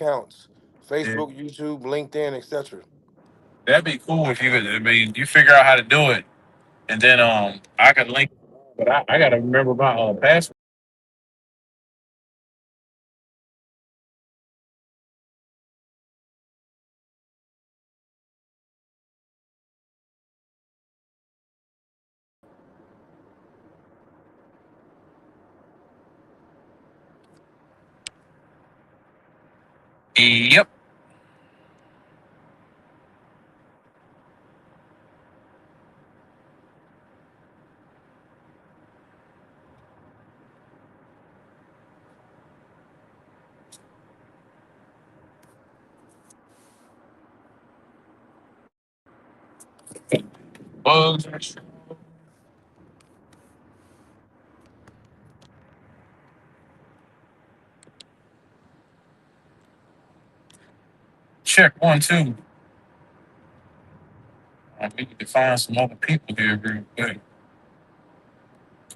accounts: Yeah. Facebook, YouTube, LinkedIn, etc. That'd be cool if you could. I mean, you figure out how to do it, and then I could link. But I gotta remember my password. Yep. Bugs. Check 1 2. We need to find some other people here real quick.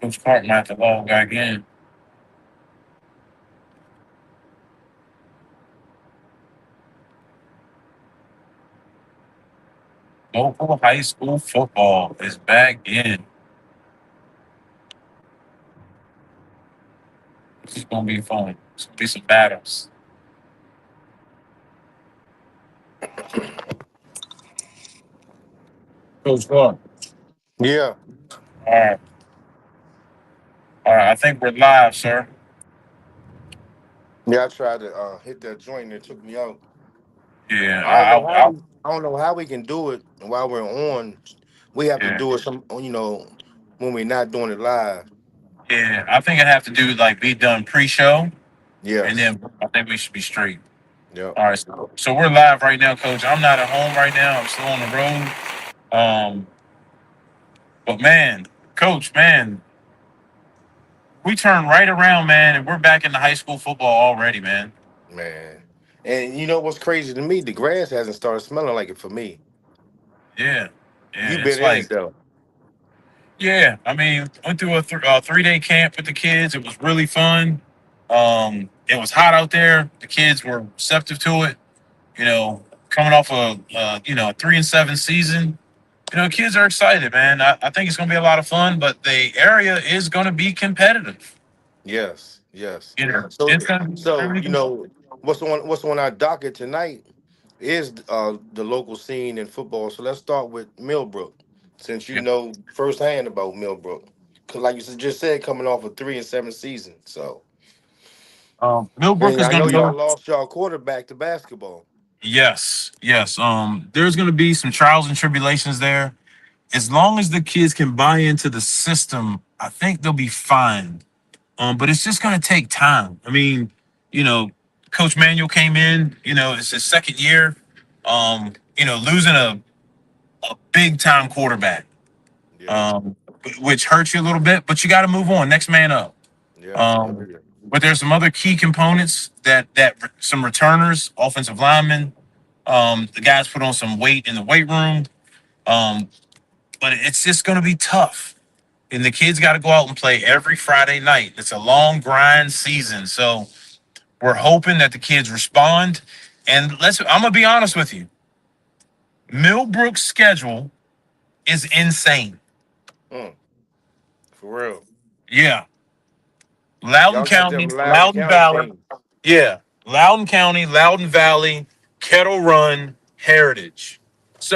Coach Clark might have to log back in. Local high school football is back in. This is gonna be fun. It's gonna be some battles. Coach Clark. Yeah, All right. All right. I think we're live, sir. yeah. I tried to hit that joint and it took me out. Yeah. I don't know how we. I don't know how we can do it while we're on. We have to Yeah. do it when we're not doing it live. Yeah. I think I have to do like be done pre-show, and Yes. then I think we should be straight. Yep. All right. So we're live right now, Coach. I'm not at home right now. I'm still on the road. But man, Coach, man, we turned right around, man, and we're back into high school football already, man. Man. And you know what's crazy to me? The grass hasn't started smelling like it for me. Yeah. You Yeah. been It's in like, it though. yeah. I mean, went through a 3 day camp with the kids. It was really fun. It was hot out there. The kids were receptive to it. Coming off a 3-7 season. Kids are excited, man. I think it's going to be a lot of fun, but the area is going to be competitive. Yes, yes. So It's going to be so really you competitive. know what's on our docket tonight is the local scene in football. So let's start with Millbrook, since you Yeah. know firsthand about Millbrook. Cause like just said, coming off a 3-7 season. So Millbrook and is I going know to y'all go. lost y'all quarterback to basketball. Yes, yes. There's going to be some trials and tribulations there. As long as the kids can buy into the system, I think they'll be fine. But it's just going to take time. I mean, you know, Coach Manuel came in. It's his second year. Losing a big time quarterback, Yeah, um, which hurts you a little bit. But you got to move on. Next man up. yeah, yeah, Um, yeah. but there's some other key components that some returners, offensive linemen, the guys put on some weight in the weight room. Um, but it's just going to be tough. And the kids got to go out and play every Friday night. It's a long grind season. So we're hoping that the kids respond. And I'm going to be honest with you. Millbrook's schedule is insane. Mm, for real. Yeah. Loudoun Y'all got County, them Loudoun Loudoun County Valley. team. Yeah. Loudoun County, Loudoun Valley, Kettle Run, Heritage.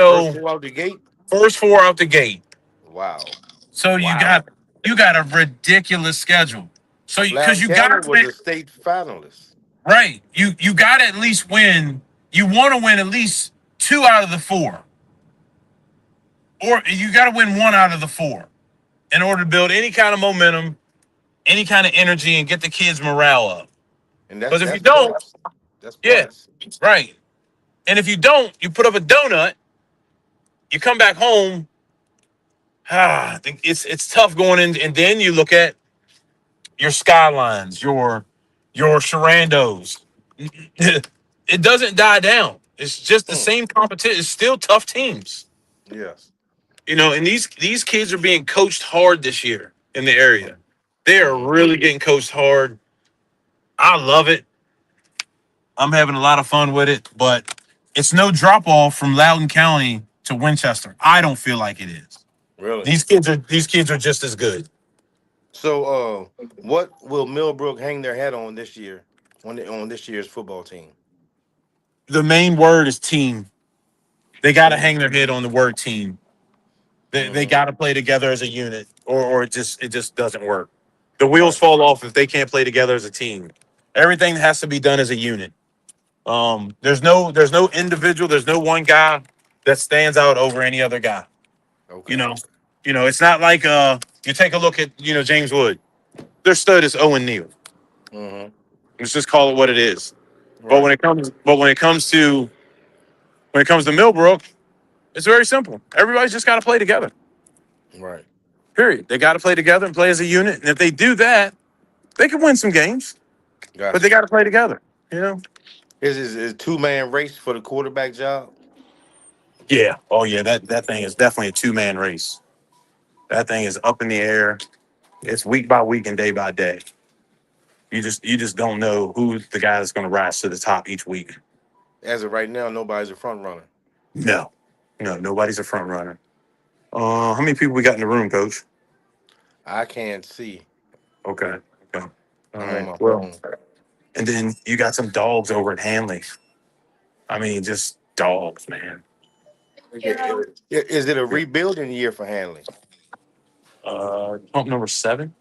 First So four out the gate. first four out the gate. Wow. So Wow. you got a ridiculous schedule. So because Loudoun you County got to was win, a state finalist. right. You got to at least win. You want to win at least two out of the four, or you got to win one out of the four in order to build any kind of momentum, any kind of energy, and get the kids' morale up. And Because if you that's don't, points. That's yeah, points. right. And if you don't, you put up a donut. You come back home. It's tough going in, and then you look at your skylines, your Sharandos. It doesn't die down. It's just the Mm, same competition. It's still tough teams. yes. And these kids are being coached hard this year in the area. Mm, They are mm, really getting coached hard. I love it. I'm having a lot of fun with it, but it's no drop off from Loudoun County to Winchester. I don't feel like it is. Really? These kids are just as good. So, what will Millbrook hang their hat on this year on this year's football team? The main word is team. They got to Team. hang their head on the word team. They Hmm. got to play together as a unit, or it just doesn't work. The wheels Right. fall off if they can't play together as a team. Everything has to be done as a unit. There's no individual. There's no one guy that stands out over any other guy. You Okay. know, it's not like you take a look at James Wood. Their stud is Owen Neal. Hmm. Let's just call it what it is. But when Right. it comes but when it comes to Millbrook, it's very simple. Everybody's just got to play together. Right. Period. They got to play together and play as a unit. And if they do that, they can win some games. But they Gotcha. got to play together. You know. Is 2-man race for the quarterback job? Yeah. Oh yeah. That thing is definitely a 2-man race. That thing is up in the air. It's week by week and day by day. You just don't know who the guy that's going to rise to the top each week. As of right now, nobody's a front runner. No, no, nobody's a front runner. How many people we got in the room, Coach? I can't see. Okay, okay, all I'm on right. my Well, phone. and then you got some dogs over at Hanley. I mean, just dogs, man. Is it a rebuilding year for Hanley? Pump number 7.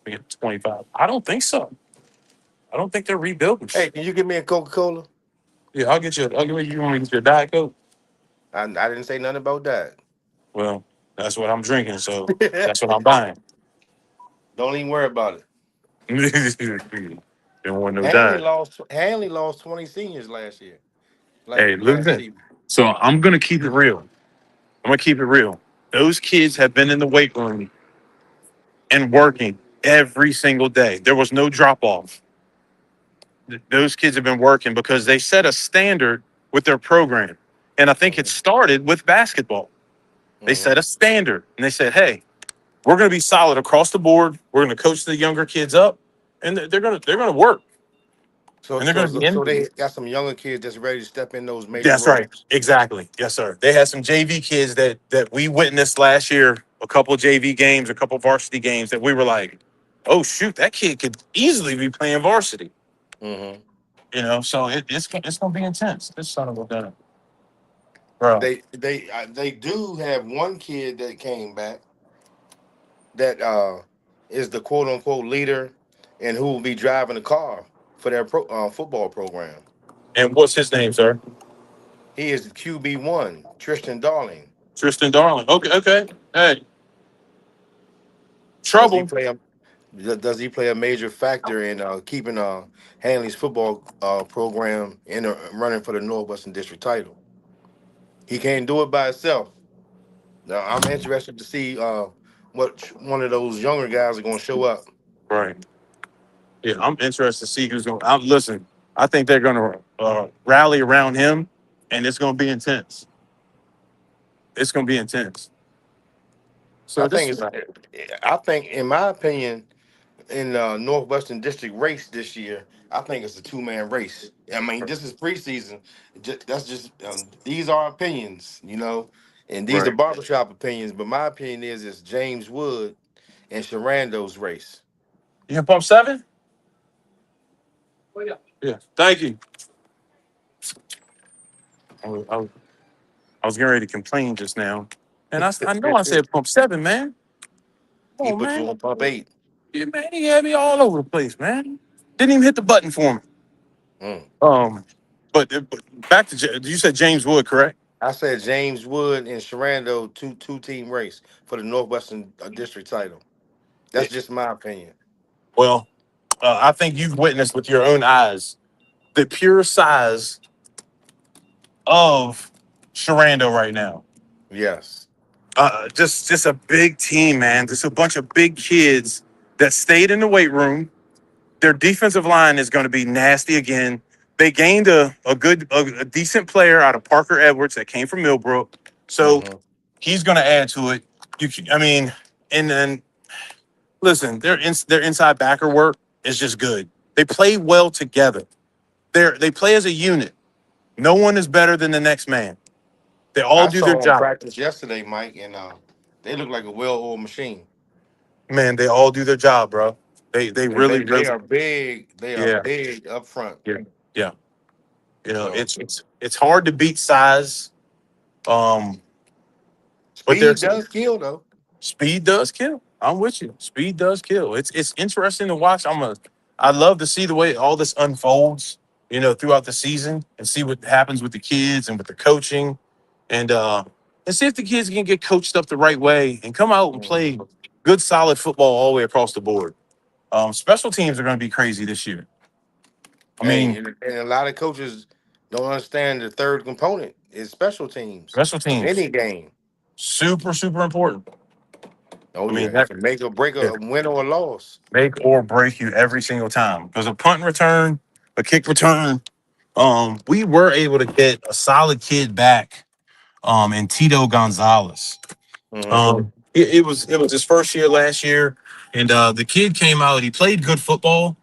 We get 25. I don't think so. I don't think they're rebuilding. Hey, can you give me a Coca-Cola? Yeah, I'll get you. I'll give you. Want to get your Diet Coke? I didn't say nothing about that. Well, that's what I'm drinking, so that's what I'm buying. Don't even worry about it. Don't want no Diet. Hanley lost 20 seniors last year. Hey, Last listen. season. So I'm gonna keep it real. I'm gonna keep it real. Those kids have been in the weight room and working every single day. There was no drop off. Those kids have been working because they set a standard with their program. And I think it Hmm. started with basketball. They Hmm. set a standard and they said, hey, we're going to be solid across the board. We're going to coach the younger kids up, and they're going to work, So, and they're so, going to so, be so in. they got some younger kids that's ready to step in those major That's right, roles. exactly. Yes, sir. They had some JV kids that we witnessed last year. A couple JV games, a couple varsity games that we were like, oh shoot, that kid could easily be playing varsity. Hmm. So it's going to be intense. This son of a gun, bro. They do have one kid that came back that is the quote unquote leader and who will be driving the car for their football program. And what's his name, sir? He is QB1, Tristan Darling. Tristan Darling. Okay, okay. Hey, Does he trouble. play a does he play a major factor in keeping Hanley's football program in running for the Northwestern District title? He can't do it by himself. Now I'm interested to see what one of those younger guys are going to show up. Right. Yeah, I'm interested to see who's going. to Listen, I think they're going to rally around him, and it's going to be intense. It's going to be intense. I So think this, it's I think in my opinion in Northwestern District race this year, I think it's a 2-man race. I mean, this is preseason. That's just these are opinions, and these are right? barbershop opinions. But my opinion is it's James Wood and Sharando's race. You can pump 7. Yeah. Thank you. I was getting ready to complain just now, and I know I said pump 7, man. He Oh put you on man, pump 8. yeah, man, he had me all over the place, man. Didn't even hit the button for me. Mm. But back to you said James Wood, correct? I said James Wood and Sharando two team race for the Northwestern District title. That's just my opinion. Well, I think you've witnessed with your own eyes the pure size of Sharando right now. Yes. Just a big team, man. Just a bunch of big kids that stayed in the weight room. Their defensive line is going to be nasty again. They gained a decent player out of Parker Edwards that came from Millbrook, so Hmm. he's going to add to it. I mean, and then listen, their inside backer work is just good. They play well together. they play as a unit. No one is better than the next man. They all I do their saw them job. practice yesterday, Mike, and they look like a well-oiled machine. Man, they all do their job, bro. They And really, they really, are big. They are yeah, big up front. yeah, yeah. You know, So it's hard to beat size. Um, but speed there's does kill, though. speed does kill. I'm with you. Speed does kill. It's interesting to watch. I love to see the way all this unfolds, throughout the season and see what happens with the kids and with the coaching and see if the kids can get coached up the right way and come out and play Mhm. good solid football all the way across the board. Special teams are going to be crazy this year. I Hey, mean, and a lot of coaches don't understand the third component is special teams special of teams any game. super super important. Oh I mean, yeah, that it can make or break yeah, a win or a loss. make or break you every single time because a punt return, a kick return. We were able to get a solid kid back. And Tito Gonzalez. Hmm. It was his first year last year, and the kid came out. He played good football.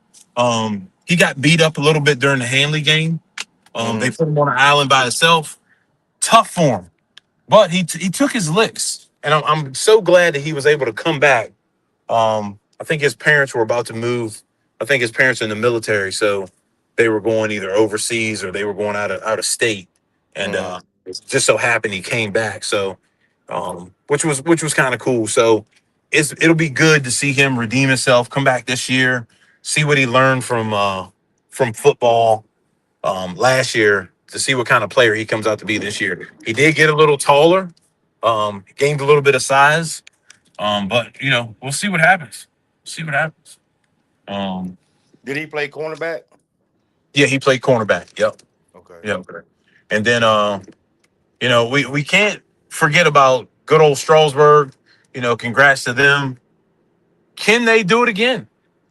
He got beat up a little bit during the Hanley game. They Hmm. put him on an island by himself. Tough for him, but he took his licks, and I'm so glad that he was able to come back. I think his parents were about to move. I think his parents are in the military, so they were going either overseas or they were going out of state, and Hmm. it just so happened he came back. So, which was kind of cool. So, it'll be good to see him redeem himself, come back this year, see what he learned from football last year, to see what kind of player he comes out to be this year. He did get a little taller, gained a little bit of size, but we'll see what happens. See what happens. Um, Did he play cornerback? yeah, he played cornerback. Yep, Okay. yep. And then we can't forget about good old Strasburg. Congrats to them. Can they do it again?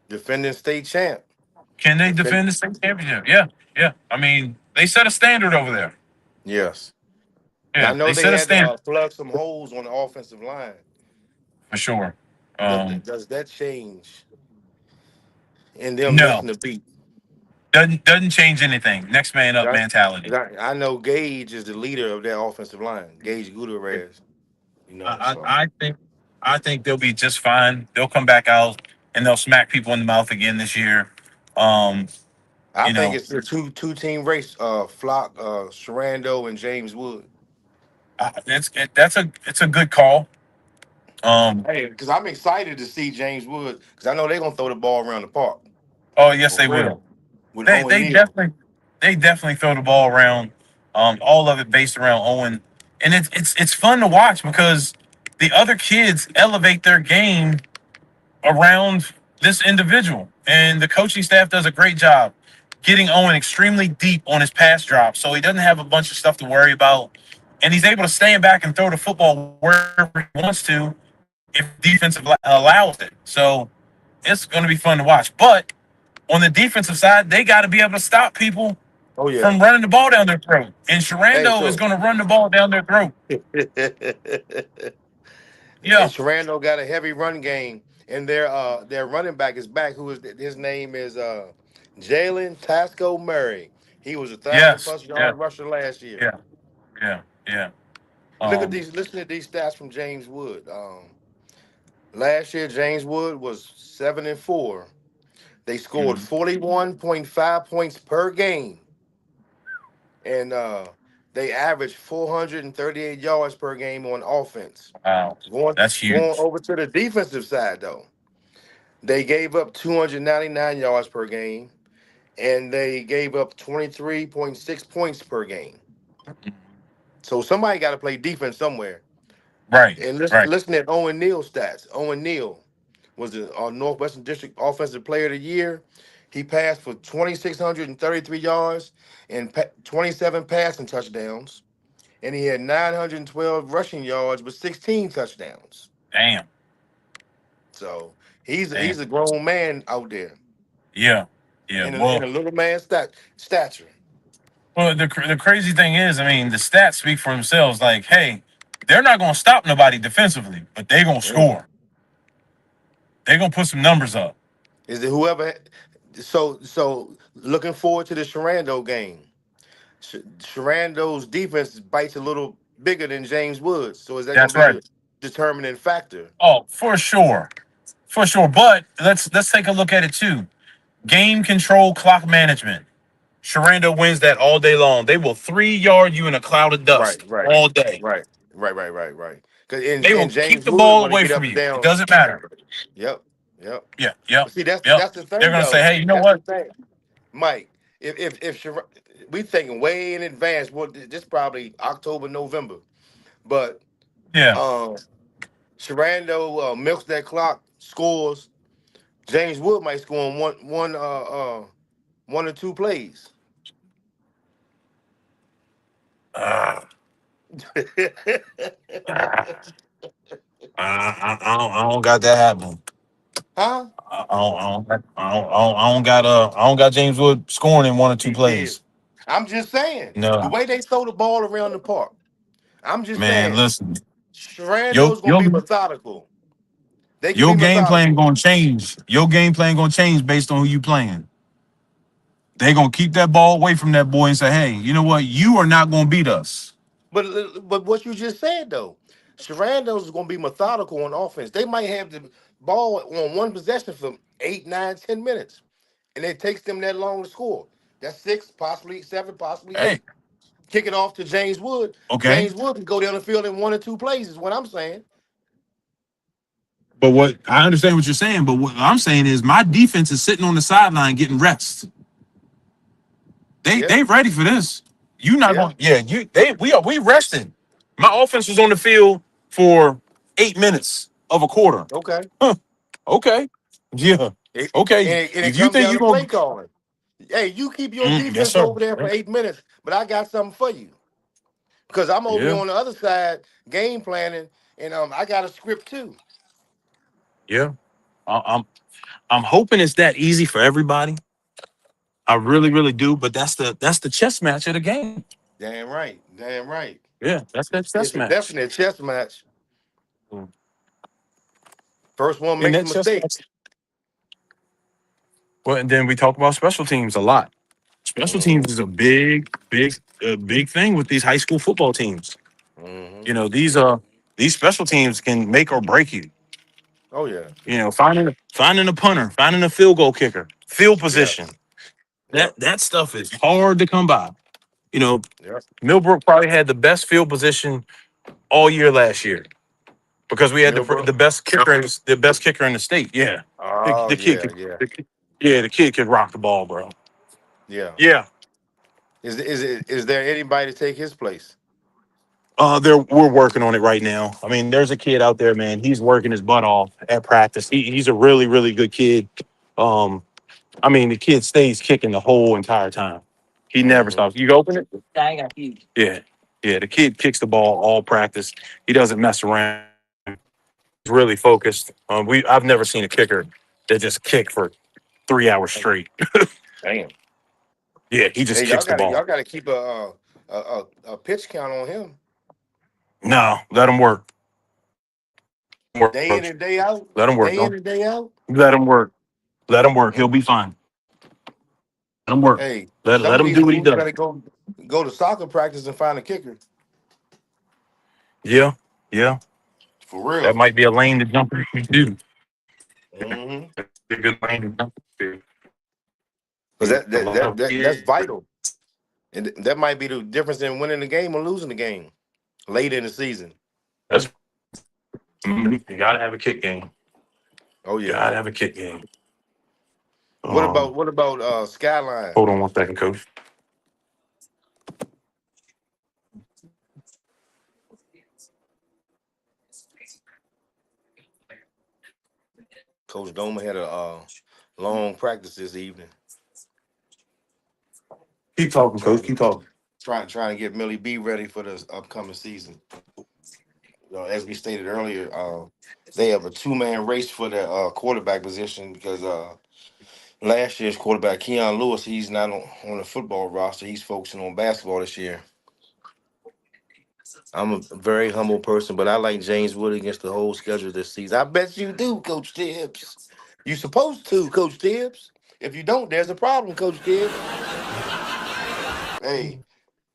Defending state champ. Can they Defend. defend the state championship? Yeah, yeah. I mean, they set a standard over there. Yes. Now I Yeah, know they they set a had to standard plug some holes on the offensive line. for sure. Does, Um, does that change in them no, missing the beat? doesn't change anything. Next man up I, mentality. I know Gage is the leader of that offensive line. Gage Gutierrez. I, So I I think I think they'll be just fine. They'll come back out and they'll smack people in the mouth again this year. Um, I you think know, it's the two team race. Flock, Sherando, and James Wood. it's a good call. Um, Hey, because I'm excited to see James Wood because I know they're gonna throw the ball around the park oh yes, for they will. real with They Owen they Neal. definitely throw the ball around. All of it based around Owen, and it's fun to watch because the other kids elevate their game around this individual, and the coaching staff does a great job getting Owen extremely deep on his pass drop, so he doesn't have a bunch of stuff to worry about, and he's able to stand back and throw the football wherever he wants to if defensive allows it. So it's going to be fun to watch. But on the defensive side, they got to be able to stop people Oh yeah. from running the ball down their throat. And Hey, Sharando is so going to run the ball down their throat. and Yeah. Sherando got a heavy run game, and their running back is back. His name is Jalen Tasco Murray. He was 1,000 Yes. plus Yeah. yard rusher last year. Yeah. Yeah. Yeah. Look at Um. these. Listen to these stats from James Wood. Last year James Wood was 7-4. They scored Mhm. 41.5 points per game, and they averaged 438 yards per game on offense. Wow. Going That's going huge. over to the defensive side though, they gave up 299 yards per game, and they gave up 23.6 points per game. So somebody got to play defense somewhere. Right. And Right. listen at Owen Neal stats. Owen Neal was the Northwestern District Offensive Player of the Year. He passed for 2,633 yards and 27 passing touchdowns, and he had 912 rushing yards with 16 touchdowns. Damn. So he's Damn. he's a grown man out there Yeah. Yeah. in a little man stature. Well, the crazy thing is, I mean, the stats speak for themselves. Like, hey, they're not going to stop nobody defensively, but they're going to Mm. score. They're going to put some numbers up. Is it whoever? So looking forward to the Sharando game. Sharando's defense bites a little bigger than James Woods. So is that going to That's be right. the determining factor? Oh, for sure. For sure. But let's take a look at it too. Game control, clock management. Sharando wins that all day long. They will 3 yard you in a cloud of Right, dust right, all day. right, right. Because in, They and will keep James the Wood ball want to away get from up and you. It down. doesn't matter. Yep, yep. Yeah, yep, But see, that's yep. that's the They're thing gonna say, though. hey, you know That's the what? thing, Mike. We thinking way in advance. Well, this probably October, November. But Yeah. um, Sharando milks that clock, scores. James Wood might score in one or two plays. Uh, I don't got that happening. Huh? I don't got James Wood scoring in one or two He did. plays. I'm just saying the No, way they throw the ball around the park. I'm just man. saying Listen, your Sharando's gonna your be methodical. They can your be game plan methodical. gonna change. Your game plan gonna change based on who you playing. They gonna keep that ball away from that boy and say, hey, you know what? You are not gonna beat us. But what you just said though, Sharando's is gonna be methodical on offense. They might have the ball on one possession for 8, 9, 10 minutes, and it takes them that long to score. That's six, possibly seven, possibly Hey, eight. Kick it off to James Wood. okay. James Wood can go down the field in one or two plays. Is what I'm saying. But what I understand what you're saying, but what I'm saying is my defense is sitting on the sideline getting rest. Yeah, They ready for this. You not yeah. going? Yeah, you they we resting. My offense was on the field for 8 minutes of a quarter. Okay. Huh, okay, yeah, It, okay. and it If you comes think down you to gonna, play calling. Hey, you keep your yes defense sir. over there for 8 minutes, but I got something for you because I'm over here Yeah, on the other side game planning, and I got a script too. yeah. I, I'm I'm hoping it's that easy for everybody. I really do. But that's the chess match of the game. Damn right, damn right. Yeah, that's that chess It's a match. definite chess match. Mm. First one And makes a that chess mistake. match. Well, and then we talk about special teams a lot. Special Hmm. teams is a big thing with these high school football teams. Hmm. You know, these special teams can make or break you. Oh yeah, You know, finding a punter, finding a field goal kicker, field yeah, position. yep, That stuff is hard to come by. You know, yep. Millbrook probably had the best field position all year last year because we had the Millbrook. best kicker the best kicker in the state. Yeah, Oh the kid yeah, could yeah, yeah the kid could rock the ball, bro. yeah. Yeah. Is there anybody to take his place? We're working on it right now. I mean, there's a kid out there, man. He's working his butt off at practice. He's a really good kid. Um, I mean, the kid stays kicking the whole entire time. He never Hmm. stops. You open it? Yeah, yeah. The kid kicks the ball all practice. He doesn't mess around. He's really focused. I've never seen a kicker that just kick for 3 hours straight. Damn. Yeah, he just Hey, kicks the y'all ball. gotta keep a pitch count on him. No, let him work. Work, Day in coach. and day out. Let him work. Day in Don't and day out. let him work. Let him work. He'll Mm. be fine. Let him work. Hey, Let some of him these do what he schools does. better go to soccer practice and find a kicker. Yeah, yeah. For That real. might be a lane to jump into too. Mm-hmm. A good lane to jump into. Because A lot of that's kids. vital. And that might be the difference in winning the game or losing the game late in the season. That's you gotta have a kick game. Oh yeah. Gotta have a kick game. What Um, about Skyline? hold on 1 second, coach. Coach Doma had a long practice this evening, Keep talking, coach. trying Keep talking. trying to get Millie B ready for the upcoming season. As we stated earlier, they have a two-man race for the quarterback position because last year's quarterback Keon Lewis, he's not on the football roster. He's focusing on basketball this year. I'm a very humble person, but I like James Wood against the whole schedule this season. I bet you do, Coach Tibbs. You supposed to, Coach Tibbs. If you don't, there's a problem, Coach Gibbs. Hey,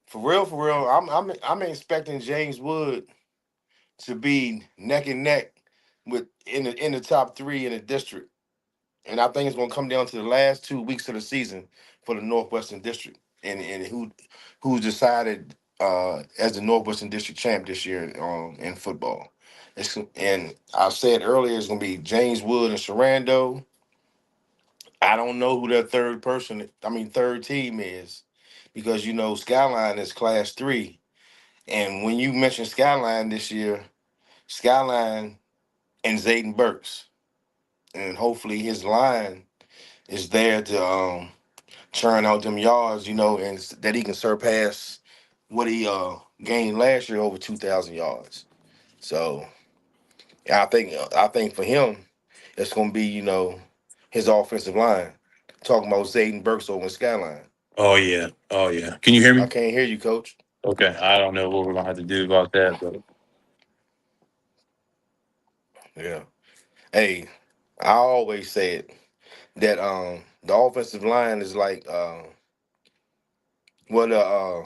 for real, I'm expecting James Wood to be neck and neck with in the top three in the district. And I think it's gonna come down to the last 2 weeks of the season for the Northwestern District and who's decided as the Northwestern District champ this year in football. And I said earlier it's gonna be James Wood and Sharando. I don't know who that third team is, because Skyline is class three. And when you mentioned Skyline this year, Skyline and Zayden Burks. And hopefully his line is there to churn out them yards, and that he can surpass what he gained last year, over 2,000 yards. So yeah, I think for him, it's gonna be, his offensive line. Talking about Zayden Burks over in Skyline. Oh yeah. Oh yeah. Can you hear I me? can't hear you, coach. Okay. I don't know what we're gonna have to do about that, but Yeah. Hey, I always said that the offensive line is like the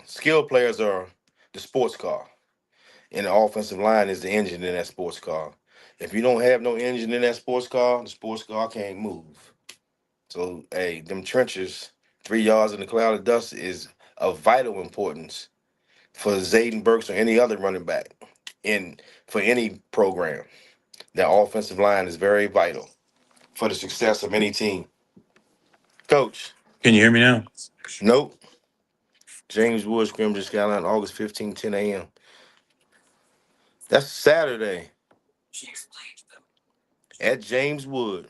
skill players are the sports car, and the offensive line is the engine in that sports car. If you don't have no engine in that sports car, the sports car can't move. So, hey, them trenches, 3 yards in the cloud of dust, is of vital importance for Zayden Burks or any other running back in for any program. That offensive line is very vital for the success of any team. Coach, can you hear me now? nope. James Wood scrimmage Skyline, August 15, 10 a.m. That's Saturday at James Wood.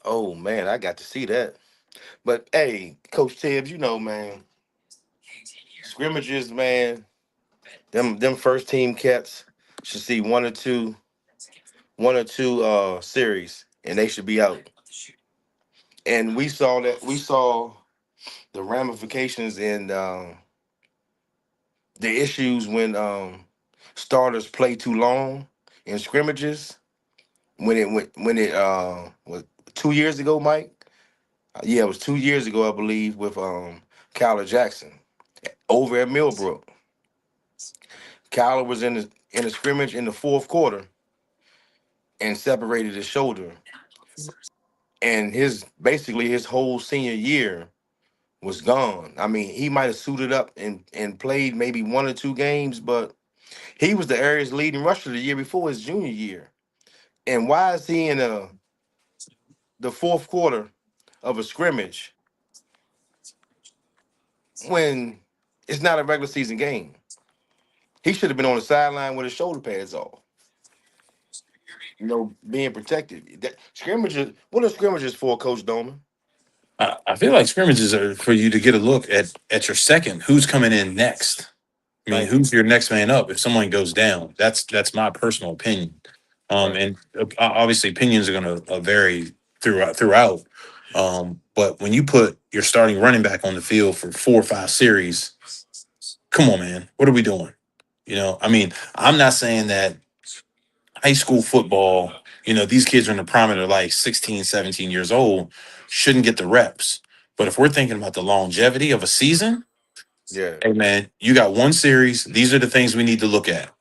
Oh man, I got to see that. But hey, Coach Tibbs, man, scrimmages, man, them first team cats should see one or two series, and they should be out. And we saw the ramifications and the issues when starters play too long in scrimmages. When it was 2 years ago, Mike. Yeah, it was 2 years ago, I believe, with Kyler Jackson over at Millbrook. Kyler was in the scrimmage in the fourth quarter and separated his shoulder, and his whole senior year was gone. I mean, he might have suited up and played maybe 1 or 2 games, but he was the area's leading rusher the year before his junior year. And why is he in the fourth quarter of a scrimmage when it's not a regular season game? He should have been on the sideline with his shoulder pads off, being protected. What are scrimmages for, Coach Doman? I feel like scrimmages are for you to get a look at your second. Who's coming in next? I mean, Thank you. who's your next man up if someone goes down? That's my personal opinion. Right. And obviously opinions are going to vary throughout. But when you put your starting running back on the field for 4 or 5 series, come on, man, what are we doing? I mean, I'm not saying that high school football, these kids are in the prime of their life, 16, 17 years old, shouldn't get the reps. But if we're thinking about the longevity of a season, Yeah. hey man, you got one series. These are the things we need to look at.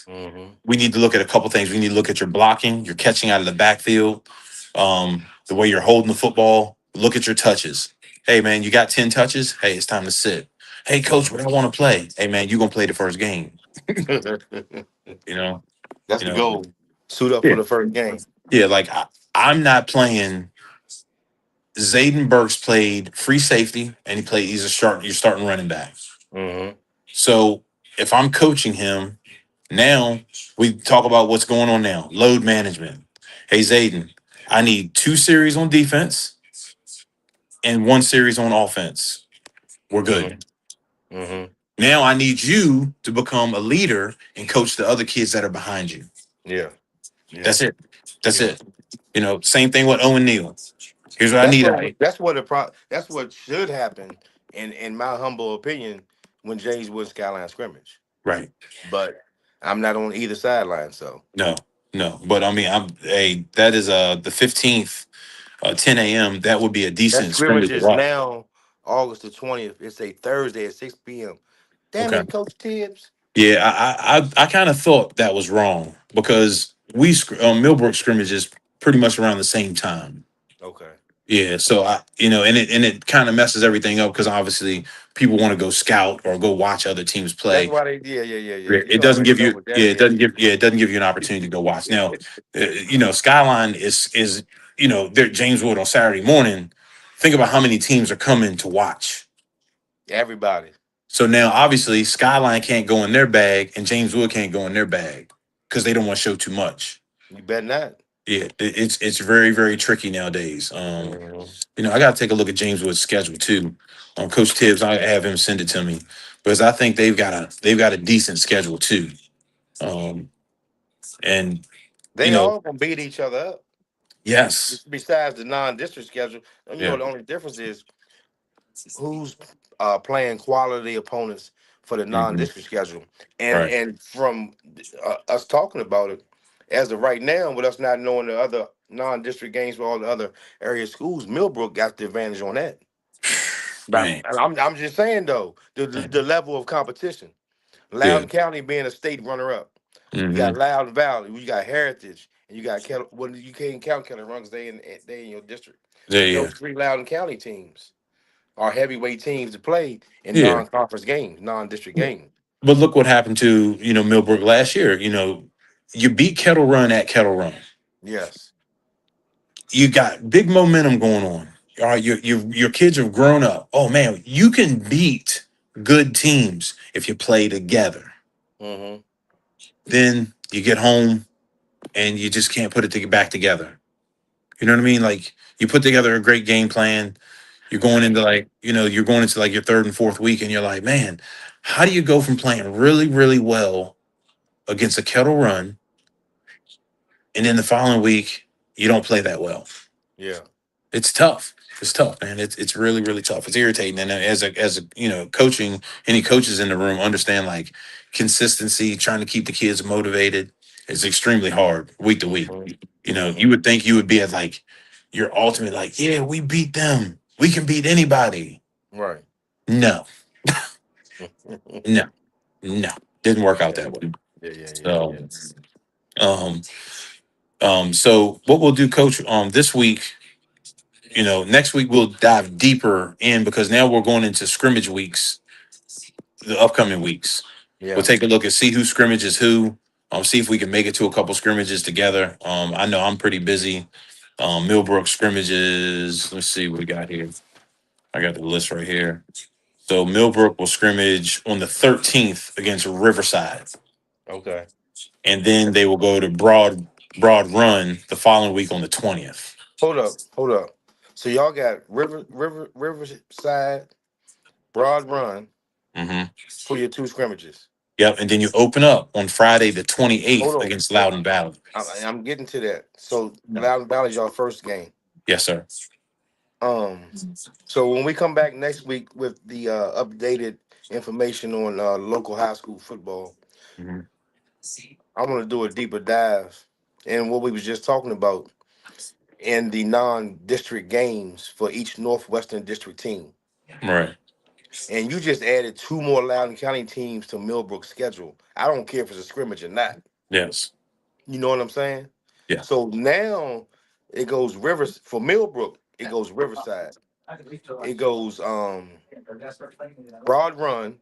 Mm-hmm. We need to look at a couple things. We need to look at your blocking, your catching out of the backfield, the way you're holding the football. Look at your touches. Hey man, you got 10 touches. Hey, it's time to sit. Hey coach, what I want to play. Hey man, you're gonna play the first game. You know, That's you the know. goal. Suit up for Yeah, the first game. yeah. Like I'm not playing. Zayden Burks played free safety, and he's a sharp. You're starting running back. Mm-hmm. So if I'm coaching him now, we talk about what's going on now. Load management. Hey Zayden, I need 2 series on defense and 1 series on offense. We're good. Mm-hmm. Mm-hmm. Now I need you to become a leader and coach the other kids that are behind you. Yeah. Yeah. That's it. That's Yeah. it. Same thing with Owen Neal. Here's what I That's need what out of you. that's what should happen in my humble opinion when James Wood Skyline scrimmage. Right. But I'm not on either sideline, so No, no. But I mean, that is the 15th. 10 a.m., that would be a That decent scrimmage scrimmage to is watch. now August the 20th. It's a Thursday at 6 p.m. Damn Okay. it, Coach Tibbs. Yeah, I kind of thought that was wrong because Millbrook scrimmage is pretty much around the same time. Okay. Yeah, so and it kind of messes everything up because obviously people want to go scout or go watch other teams That's play. why they, yeah. Yeah, You already know what that is. it doesn't give you an opportunity to go watch. Now, Skyline is they're James Wood on Saturday morning. Think about how many teams are coming to watch. Everybody. So now, obviously, Skyline can't go in their bag, and James Wood can't go in their bag because they don't want to show too much. You bet not. Yeah, it's very very tricky nowadays. Mhm. I got to take a look at James Wood's schedule too. Coach Tibbs, I have him send it to me because I think they've got a decent schedule too. Um, and you They know, all gonna beat each other up. yes, Besides the non-district schedule, yeah, the only difference is who's playing quality opponents for the hmm non-district schedule, and right, and from us talking about it, as of right now, with us not knowing the other non-district games for all the other area schools, Millbrook got the advantage on that. But man, I'm just saying though, the level of competition. yeah, Loudoun County being a state runner-up, you got hmm Loudoun Valley, you got Heritage, and you got Kettle. Well, you can't count Keller Run because they in your district, yeah, but yeah, those three Loudoun County teams are heavyweight teams to play in yeah. non-conference games, non-district games. But look what happened to Millbrook last year. You beat Kettle Run at Kettle Run. Yes. You got big momentum going on. All right, your kids have grown up. Oh man, you can beat good teams if you play together. Mm-hmm. Then you get home and you just can't put it back together. You know what I mean? Like you put together a great game plan. You're going into like your third and fourth week, and you're like, man, how do you go from playing really, really well against a Kettle Run, and then the following week you don't play that well? Yeah. It's tough. It's tough, man. It's really really tough. It's irritating. And as a coaching, any coaches in the room understand like consistency, trying to keep the kids motivated is extremely hard week to week. Mm-hmm. You would think you would be at like your ultimate, like, yeah, we beat them. We can beat anybody. Right. No, no, no. Didn't work out Yeah. that way. So, Yeah. um, so what we'll do, Coach, this week, next week we'll dive deeper in because now we're going into scrimmage weeks, the upcoming weeks. We'll Yeah. take a look and see who scrimmages who. See if we can make it to a couple scrimmages together. I know I'm pretty busy. Millbrook scrimmages. Let's see what we got here. I got the list right here. So Millbrook will scrimmage on the 13th against Riverside, Okay. and then they will go to Broad Run the following week on the 20th. Hold up. So y'all got Riverside, Broad Run hmm for your two scrimmages. Yep, and then you open up on Friday the Hold 28th on. against Loudon Valley. I'm getting to that. So Loudoun Valley's your first game. Yes, sir. Um, so when we come back next week with the updated information on local high school football, Mhm. I want to do a deeper dive in what we was just talking about in the non-district games for each Northwestern district team. Right. And you just added two more Loudoun County teams to Millbrook's schedule. I don't care if it's a scrimmage or not. Yes. You know what I'm saying? Yeah. So now it goes Rivers for Millbrook. It goes Riverside. It goes Broad Run.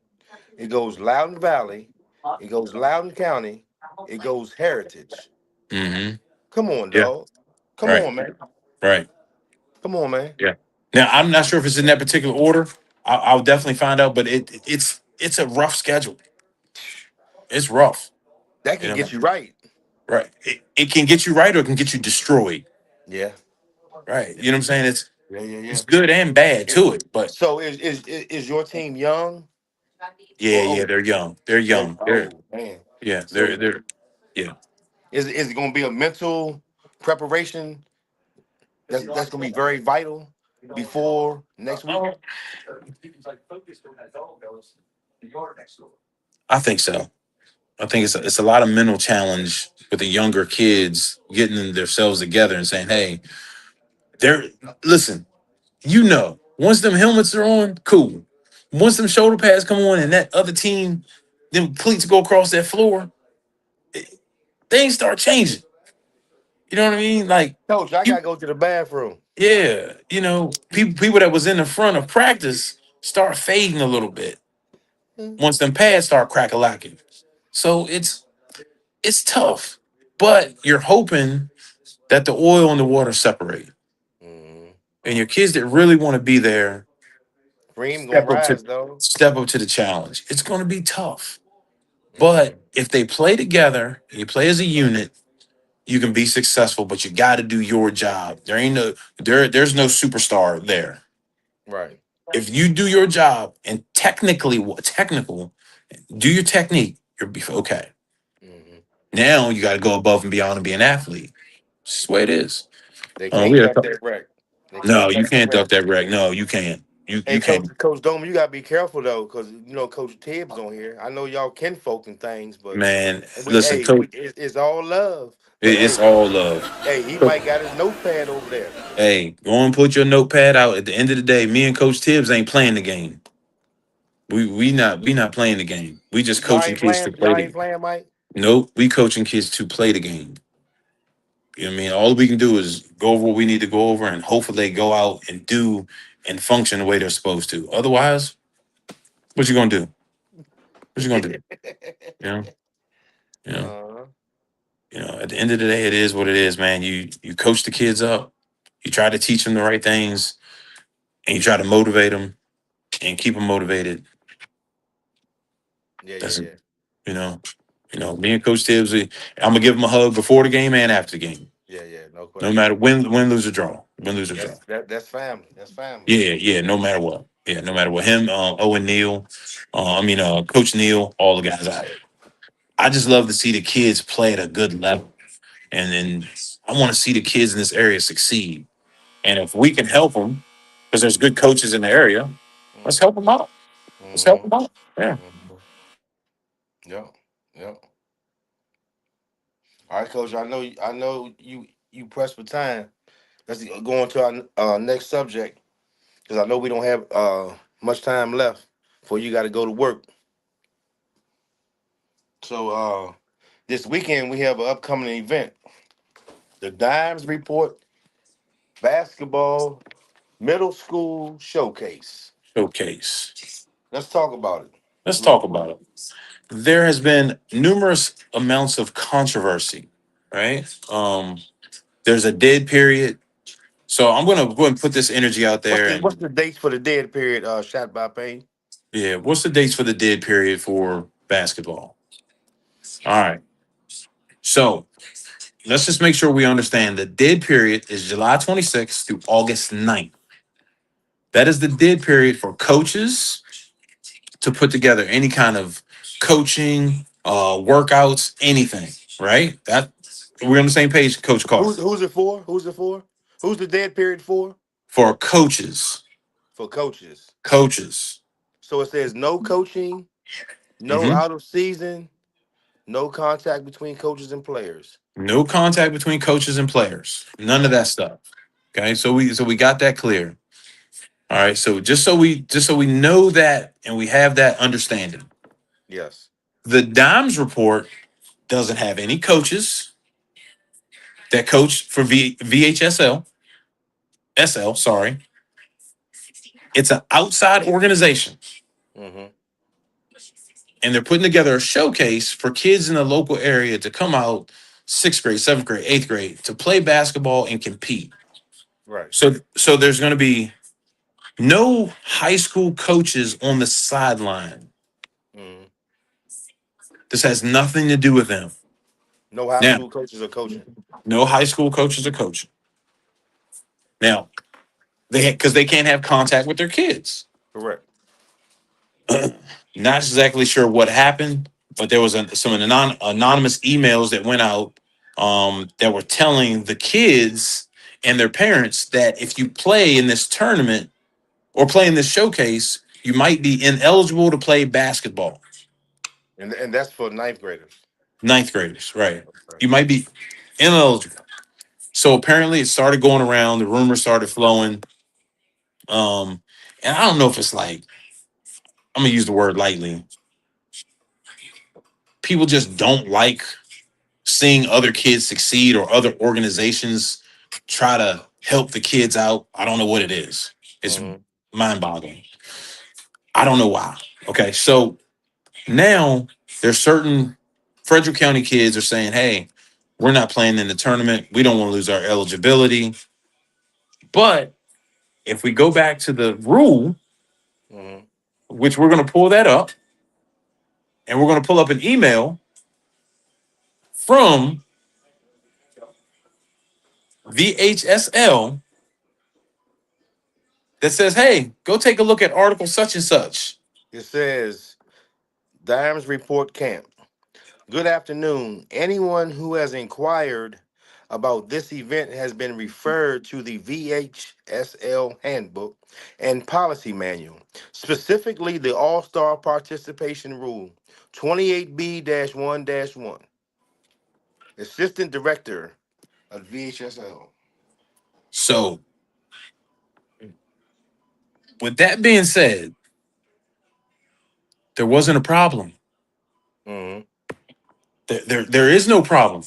It goes Loudoun Valley. It goes Loudoun County. It goes Heritage. hmm Come on, Yeah. dog. Come Right. on, man. Right. Come on, man. Yeah. Now I'm not sure if it's in that particular order. I'll definitely find out, but it's a rough schedule. It's rough. That You can know. get you right. Right. It can get you right or it can get you destroyed. Yeah. Right. You know what I'm saying? Yeah. It's good and bad to it, but So is your team young yeah, or yeah, old? they're young. They're They young. They're oh man. yeah, So they're yeah. is it going to be a mental preparation that's going to be very vital before next week? Oh, I think so. I think it's a lot of mental challenge with the younger kids getting themselves together and saying, "Hey, They're listen. Once them helmets are on, cool. Once them shoulder pads come on, and that other team, them cleats go across that floor, things start changing. You know what I mean? Like Coach, I you, gotta go to the bathroom. yeah. People that was in the front of practice start fading a little bit once them pads start crack a lacking. So it's tough, but you're hoping that the oil and the water separate, Mm-hmm. and your kids that really want to be there Cream gonna step up to rise though. step up to the challenge. It's going to be tough, Mm-hmm. but if they play together, and you play as a unit, you can be successful. But you got to do your job. There's no superstar there. Right. If you do your job and technical, do your technique, you'll be okay. Mm-hmm. Now you got to go above and beyond and be an athlete. It's the way it is. They We can't had a duck couple. that wreck. They No, can't you duck that can't wreck. duck that wreck. No, you can't. You Hey, Coach, can't. Coach Dome, you gotta be careful though, because you know Coach Tibbs on here. I know y'all kinfolk and things, but Man, we, listen, hey, coach. it's all love. But It's hey, all love. he might got his notepad over there. Hey, go and put your notepad out. At the end of the day, me and Coach Tibbs ain't playing the game. We not playing the game. We just Y'all coaching ain't kids to playing. play Y'all the ain't game. playing, Mike. Nope, we coaching kids to play the game. You know what I mean? All we can do is go over what we need to go over and hopefully they go out and do and function the way they're supposed to. Otherwise, what you gonna do? What you gonna do? You know? You know, uh, at the end of the day, it is what it is, man. You coach the kids up, you try to teach them the right things, and you try to motivate them and keep them motivated. yeah, yeah, That's yeah, you me and Coach Tibbs, I'm gonna give him a hug before the game and after the game. yeah, yeah. No No question. matter win, lose or draw. Win, lose or draw. That's family. That's family. Yeah, yeah, no matter what. Yeah, no matter what. Him, Owen Neal, Coach Neal, all the guys out here. I just love to see the kids play at a good level. And then I want to see the kids in this area succeed. And if we can help them, because there's good coaches in the area, let's Mm-hmm. help them out. Let's help Mm-hmm. them out. Yeah. Mm-hmm. Yeah, yeah. All right, Coach. I know you pressed for time. Let's go on to our next subject because I know we don't have much time left before you got to go to work. So this weekend we have an upcoming event, the Dimes Report Basketball Middle School Showcase. Showcase. Let's talk about it Let's real talk quick. about it. There has been numerous amounts of controversy, right? There's a dead period. So I'm gonna go and put this energy out What's there. the what's And the dates for the dead period? Shot by Payne. yeah, what's the dates for the dead period for basketball? All right. So let's just make sure we understand the dead period is July 26th through August 9th. That is the dead period for coaches to put together any kind of coaching, workouts, anything, right? That we're on the same page, Coach Carr. Who's it for? Who's it for? Who's the dead period for? For coaches, For coaches. coaches. So it says no coaching, no Mhm. out of season, no contact between coaches and players. No contact between coaches and players. None of that stuff. Okay, so we got that clear. All right, so just so we know that and we have that understanding. Yes. The Dimes report doesn't have any coaches that coach for VHSL SL. Sorry, it's an outside organization, Mm-hmm. and they're putting together a showcase for kids in the local area to come out sixth grade, seventh grade, eighth grade to play basketball and compete. Right. So there's going to be no high school coaches on the sideline. Mm-hmm. This has nothing to do with them. No high Now, school coaches are coaching. no high school coaches are coaching. Now, because they can't have contact with their kids. Correct. Not exactly sure what happened, but there was some anonymous emails that went out that were telling the kids and their parents that if you play in this tournament or play in this showcase, you might be ineligible to play basketball. And that's for ninth graders. Ninth graders, right? Right. You might be ineligible. So apparently, it started going around. The rumors started flowing. Um, and I don't know if it's like I'm gonna use the word lightly. People just don't like seeing other kids succeed or other organizations try to help the kids out. I don't know what it is. It's Mm-hmm. mind boggling. I don't know why. Okay, so now there's certain Frederick County kids are saying, "Hey, we're not playing in the tournament. We don't want to lose our eligibility." But if we go back to the rule, Mm-hmm. which we're going to pull that up, and we're going to pull up an email from VHSL that says, "Hey, go take a look at article such and such." It says Dimes Report Camp. Good afternoon. Anyone who has inquired about this event has been referred to the VHSL Handbook and Policy Manual, specifically the All Star Participation Rule 28B 1 1. Assistant Director of VHSL. So, with that being said, there wasn't a problem. Mm-hmm. There is no problem.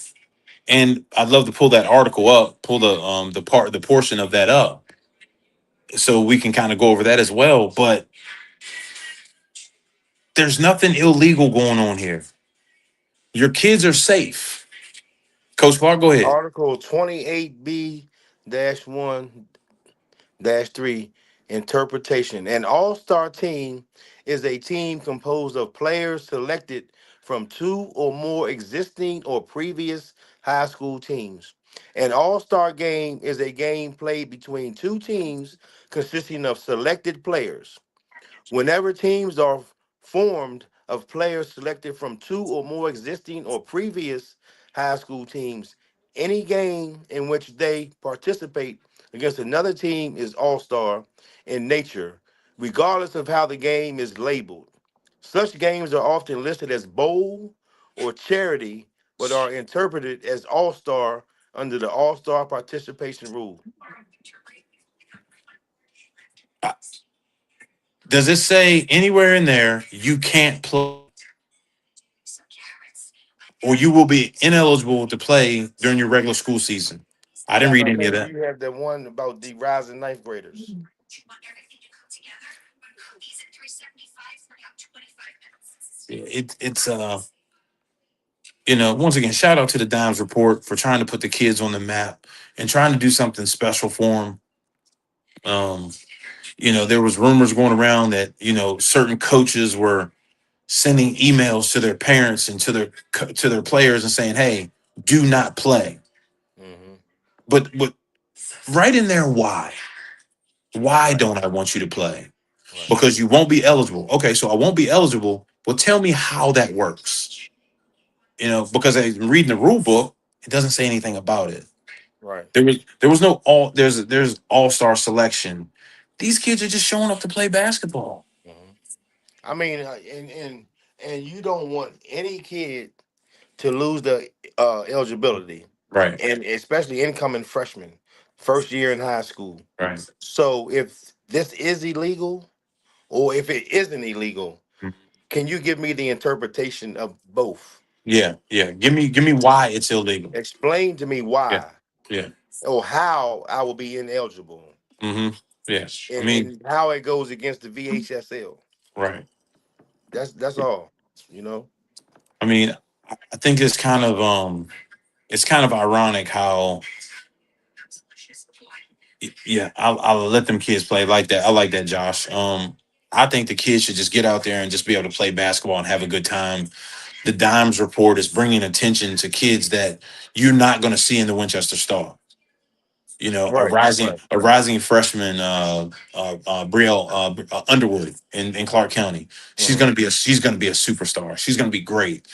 And I'd love to pull that article up, pull the portion of that up, so we can kind of go over that as well. But there's nothing illegal going on here. Your kids are safe. Coach Clark, go ahead. Article 28B 1 3 interpretation. An all star team is a team composed of players selected from two or more existing or previous high school teams. An all star game is a game played between two teams consisting of selected players. Whenever teams are formed of players selected from two or more existing or previous high school teams, any game in which they participate against another team is all star in nature, regardless of how the game is labeled. Such games are often listed as bowl or charity, but are interpreted as all star under the all star participation rule. Does it say anywhere in there you can't play or you will be ineligible to play during your regular school season? I didn't read Matter of any of fact, that. you have the one about the rising ninth graders. It's once again, shout out to the Dimes Report for trying to put the kids on the map and trying to do something special for them. Um, there was rumors going around that certain coaches were sending emails to their parents and to their players and saying, "Hey, do not play." Hmm. But right in there, why? Why don't I want you to play? Right. Because you won't be eligible. Okay, so I won't be eligible. Well, tell me how that works. Because I'm reading the rule book, it doesn't say anything about it. Right. There was no all there's all-star selection. These kids are just showing up to play basketball. Hmm. I mean, and you don't want any kid to lose the eligibility, Right. and especially incoming freshmen, first year in high school. Right. So if this is illegal, or if it isn't illegal, Mhm. can you give me the interpretation of both? Yeah, yeah. Give me why it's illegal. Explain to me Yeah, why yeah. or how I will be ineligible, Mm-hmm. Yes. I mean, and how it goes against the VHSL. right. That's all. You know. I mean, I think it's kind of ironic how yeah, I'll let them kids play like that. I like that, Josh. I think the kids should just get out there and just be able to play basketball and have a good time. The Dimes Report is bringing attention to kids that you're not going to see in the Winchester Star. A Right. rising Right. a rising freshman, Brielle Underwood in Clark County. Hmm. She's gonna be a superstar. She's gonna be great.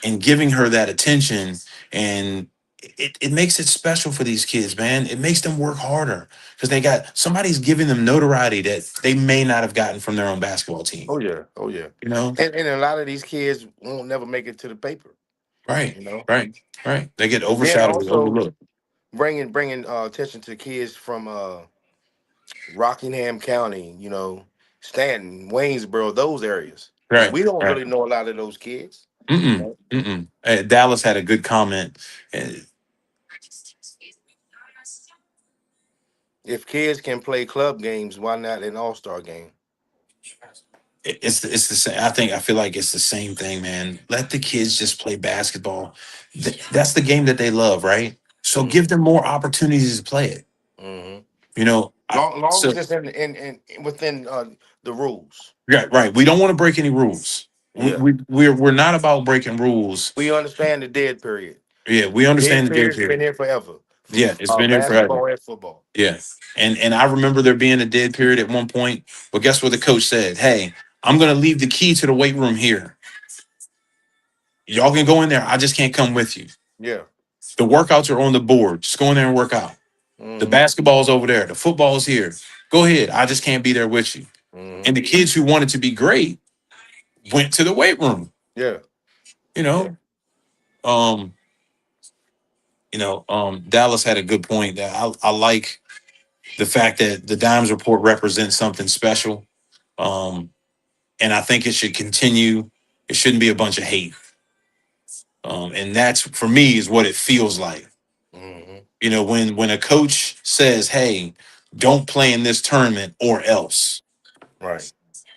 And giving her that attention, and it makes it special for these kids, man. It makes them work harder because they got somebody's giving them notoriety that they may not have gotten from their own basketball team. Oh yeah. Oh yeah. You know, And a lot of these kids won't never make it to the paper. right, You know. right, right. They get And then overshadowed, also overlooked. bringing attention to kids from Rockingham County, Stanton, Waynesboro, those areas. And Right. we don't Right. really know a lot of those kids. You Mm-mm. know, Mm-mm. Dallas had a good comment. Uh, if kids can play club games, why not an all-star game? It's the same. I feel like it's the same thing, man. Let the kids just play basketball. That's the game that they love, right? So give Mm-hmm. them more opportunities to play it. Mm-hmm. You know, Long so as it's in within the rules. right, right. We don't want to break any rules. Yeah. We're not about breaking rules. We understand the dead period. Yeah, we Dead understand the dead period's been period. here forever for Yeah, it's been here forever. basketball and football. Yeah, and I remember there being a dead period at one point. But guess what? The coach said, "Hey, I'm going to leave the key to the weight room here. Y'all can go in there. I just can't come with you. Yeah. The workouts are on the board. Just go in there and work out. The Mm-hmm. basketball's over there. The football's here. Go ahead. I just can't be there with you." Mm-hmm. And the kids who wanted to be great went to the weight room. Yeah. You Yeah. know, um, Dallas had a good point that I like the fact that the Dimes report represents something special. Um, and I think it should continue. It shouldn't be a bunch of hate. And that's for me is what it feels like. Mm-hmm. When a coach says, "Hey, don't play in this tournament or else." Right.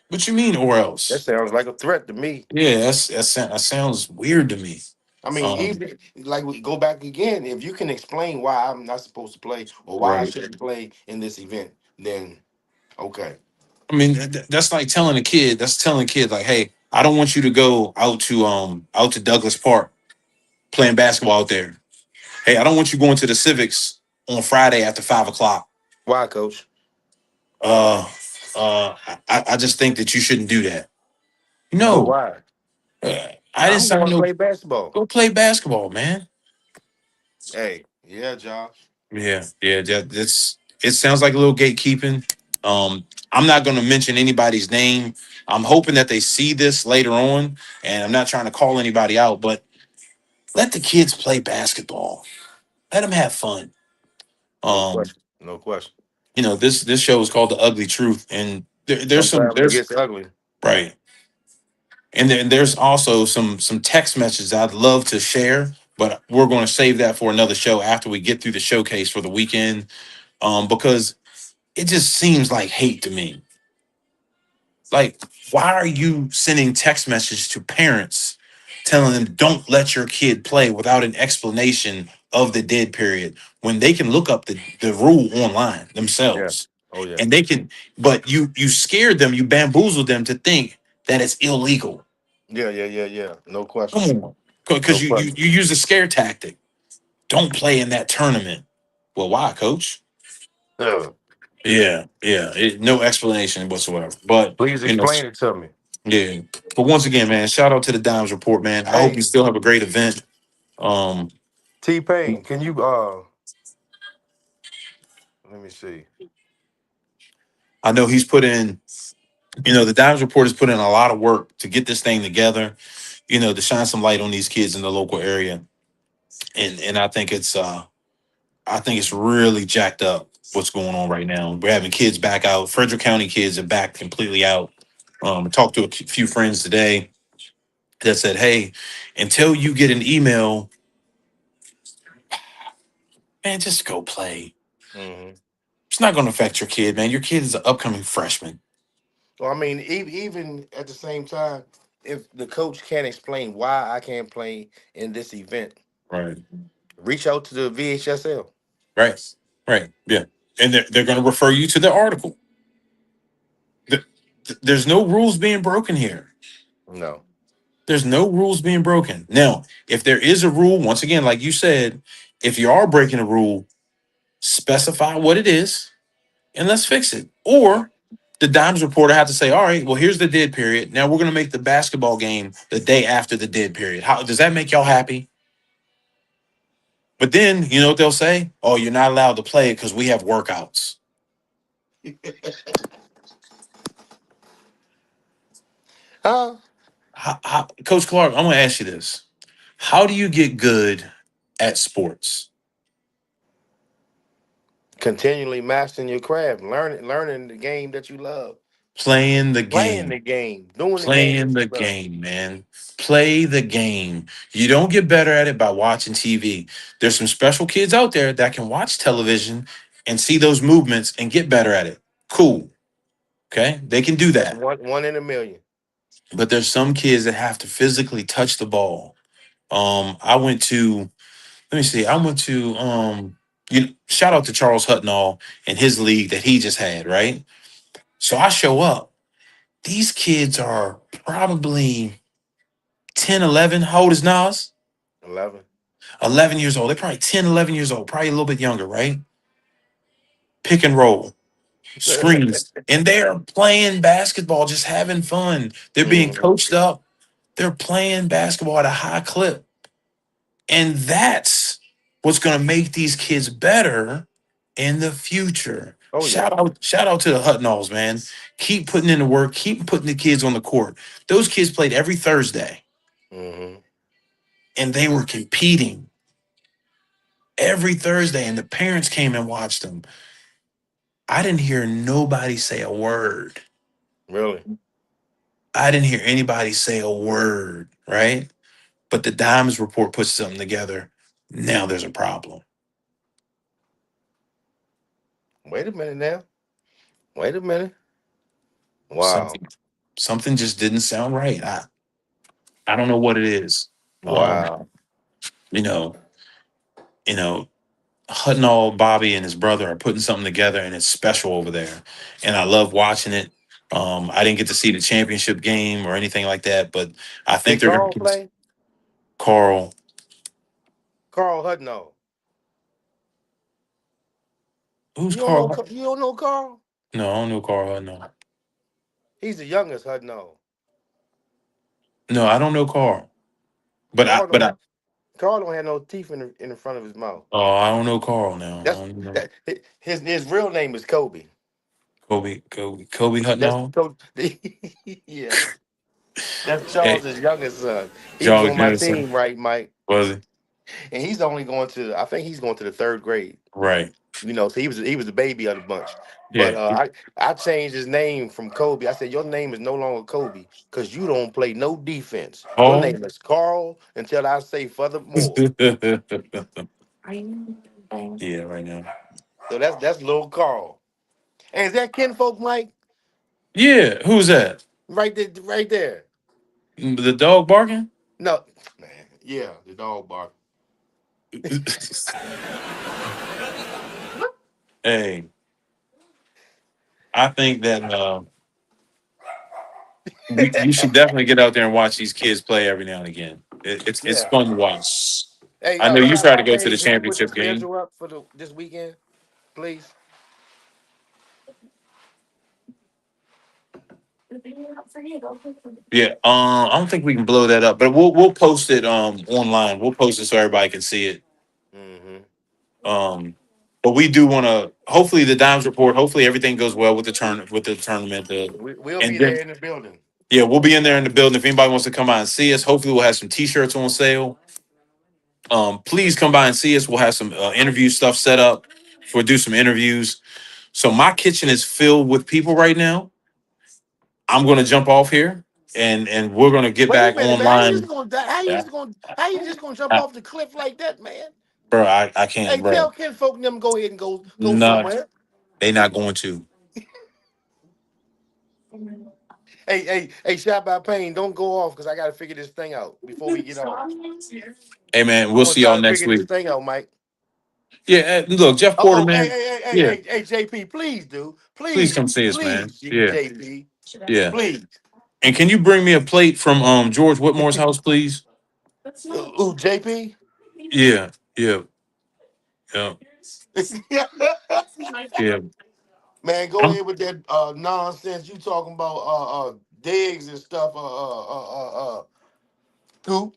What you mean or That else? sounds like a threat to me. Yeah, that sounds weird to me. I mean, Um, even like we go back again, if you can explain why I'm not supposed to play or why I right. shouldn't play in this event, then okay. I mean, that's like telling a kid. That's telling a kid like, "Hey, I don't want you to go out to Douglas Park playing basketball out there. Hey, I don't want you going to the Civics on Friday after 5 o'clock. Why, coach? Uh, I just think that you shouldn't do that. But No, why? I didn't I'm sign going to no. play basketball. Go play basketball, man. Hey, yeah, Josh. Yeah, yeah, that's. It sounds like a little gatekeeping. I'm not going to mention anybody's name. I'm hoping that they see this later on, and I'm not trying to call anybody out, but let the kids play basketball. Let them have fun. No Um, question. No question. this show is called The Ugly Truth, and Sometimes it gets ugly. right. And then there's also some text messages I'd love to share, but we're going to save that for another show after we get through the showcase for the weekend. Because it just seems like hate to me. Like, why are you sending text messages to parents telling them don't let your kid play without an explanation of the dead period when they can look up the rule online Yeah. themselves Oh yeah. and they can, but you scared them, you bamboozled them to think that it's illegal. Yeah, yeah, yeah, yeah. No question. Come on. No Because you question. use a scare tactic. Don't play in that tournament. Well, why, coach? Ugh. Yeah, yeah. No explanation whatsoever. But Please explain it to me. yeah. But once again, man, shout out to the Dimes Report, man. I hope you Hey, still have a great event. Um, T Pain, can you let me see. I know he's put in, the Dimes Report has put in a lot of work to get this thing together, to shine some light on these kids in the local area. And I think it's really jacked up what's going on right now. We're having kids back out. Frederick County kids are back completely out. I talked to a few friends today that said, "Hey, until you get an email, man, just go play. Hmm. It's not going to affect your kid, man. Your kid is an upcoming freshman." Well, I mean, even at the same time, if the coach can't explain why I can't play in this event, Right. reach out to the VHSL. Right. Right. Yeah. And they're going to refer you to the article. The- There's no rules being broken here. No. There's no rules being broken. Now, if there is a rule, once again, like you said, if you are breaking a rule, specify what it is and let's fix it. Or the Dimes reporter had to say, all right, well, here's the dead period. Now we're going to make the basketball game the day after the dead period. How does that make y'all happy? But then, you know what they'll say? Oh, you're not allowed to play it because we have workouts. Huh? Coach Clark, I'm going to ask you this. How do you get good at sports? Continually mastering your craft, learning the game that you love, Playing the playing game. the game, doing the game Playing that the you love. game, man. Play the game. You don't get better at it by watching TV. There's some special kids out there that can watch television and see those movements and get better at it. Cool. Okay. They can do That's that. one in a million. But there's some kids that have to physically touch the ball. I went to, let me see, I went to shout out to Charles Hutnall and his league that he just had, right? So I show up. These kids are probably 10, 11. How old is Nas? 11. 11 years old. They're probably 10, 11 years old, probably a little bit younger, right? Pick and roll, screens. And they're playing basketball, just having fun. They're being Hmm. coached up. They're playing basketball at a high clip. And that's what's going to make these kids better in the future. Oh yeah. Shout out to the Hutnalls, man. Keep putting in the work, keep putting the kids on the court. Those kids played every Thursday Hmm. and they were competing every Thursday, and the parents came and watched them. I didn't hear nobody say a word. Really. I didn't hear anybody say a word, right? But the Dimes report puts something together. Now there's a problem. Wait a minute now. Wait a minute. Wow. Something something just didn't sound right. I don't know what it is. Um, Wow. you know, you know, Hutnall, Bobby, and his brother are putting something together, and it's special over there. And I love watching it. I didn't get to see the championship game or anything like that, but I think Did they're going Carl to. play? Carl, Carl Hudno. who's You don't know. Carl? You don't know Carl? No, I don't know Carl. No, He's the youngest Hudno. no, I don't know Carl. But I, Carl but don't. I, Carl don't have no teeth in the front of his mouth. oh, I don't know Carl now. I That's don't know that. His real name is Kobe. Kobe That's Hutnall. Kobe. Yeah. That's Hey, Charles's youngest son. He was George on my Nelson team, right, Mike? was it? And he's only going to. I think he's going to the third grade. Right. So he was the baby of the bunch. But Yeah. I changed his name from Kobe. I said your name is no longer Kobe because you don't play no defense. Your Paul. name is Carl until I say furthermore. Yeah, right now. So that's little Carl. And is that kinfolk, Mike? Yeah, who's that? Right there, right there. The dog barking? No, man. Yeah, the dog bark. Hey, I think that you should definitely get out there and watch these kids play every now and again. It's Yeah. fun to watch. Hey, I know you Shot tried by to go to Pain, the can you put the championship game. schedule up for this weekend, please? Yeah, I don't think we can blow that up, but we'll post it online. We'll post it so everybody can see it. Hmm. Um, but we do want to. Hopefully, the Dimes report. Hopefully, everything goes well with the tournament. We'll And be then there in the building. yeah, we'll be in there in the building. If anybody wants to come by and see us, hopefully we'll have some T-shirts on sale. Please come by and see us. We'll have some interview stuff set up. We'll do some interviews. So my kitchen is filled with people right now. I'm going to jump off here, and we're going to get Wait a back minute, man. How you just online. gonna die? How you Yeah, just gonna jump I- off the cliff like that, man? bro, I can't, Hey, bro. tell Kinfolk and them go ahead and go No, somewhere. they not going to. Hey, Shot by Pain, don't go off because I gotta figure this thing out before we get off. Hey man, I'm we'll gonna see try y'all to next figure this week. thing out, Mike. Yeah, look, Jeff Porter, Hey, man. hey, hey, hey, Yeah, hey, hey, JP, please, dude. please Please, come see us, man. please, Yeah, JP. yeah. Please. And can you bring me a plate from George Whitmore's house, please? Ooh, JP. Yeah, yeah, yeah, yeah. Man, go I'm, ahead with that nonsense you talking about digs and stuff. Scoop.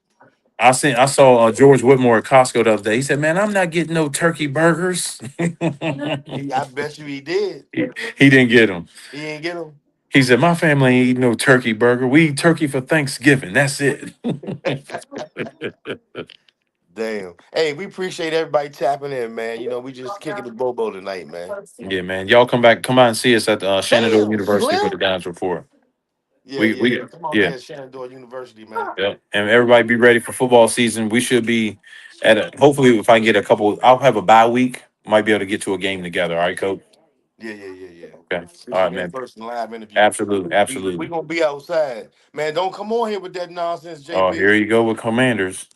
I saw George Whitmore at Costco the other day. He said, "Man, I'm not getting no turkey burgers." I bet you he did. He didn't get them. He didn't get them. He said, "My family ain't eat no turkey burger. We eat turkey for Thanksgiving. That's it." Damn. Hey, we appreciate everybody tapping in, man. You know, we just kicking the Bobo tonight, man. Yeah, man. Y'all come by and see us at the Shenandoah Damn, University for Slim. the Downs Report. Yeah, We yeah, we yeah. Come out yeah. there at Shenandoah University, man. Yeah, and everybody be ready for football season. We should be at a, hopefully if I can get a couple. I'll have a bye week. Might be able to get to a game together. All right, coach. Yeah, yeah, yeah, yeah. Okay. All Get you right, in man. person live interview. Absolutely, We absolutely. gonna be outside, man. Don't come on here with that nonsense, Oh, JP. here you go with Commanders.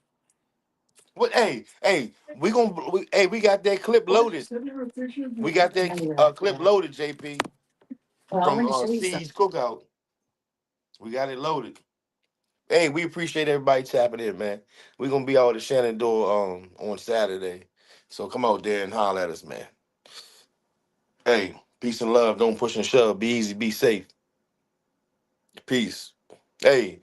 What? Hey, we got that clip loaded. We got that clip loaded, JP, from C's Cookout. We got it loaded. Hey, we appreciate everybody tapping in, man. We gonna be out at Shenandoah on Saturday, so come out there and holler at us, man. Hey, peace and love. Don't push and shove. Be easy. Be safe. Peace. Hey.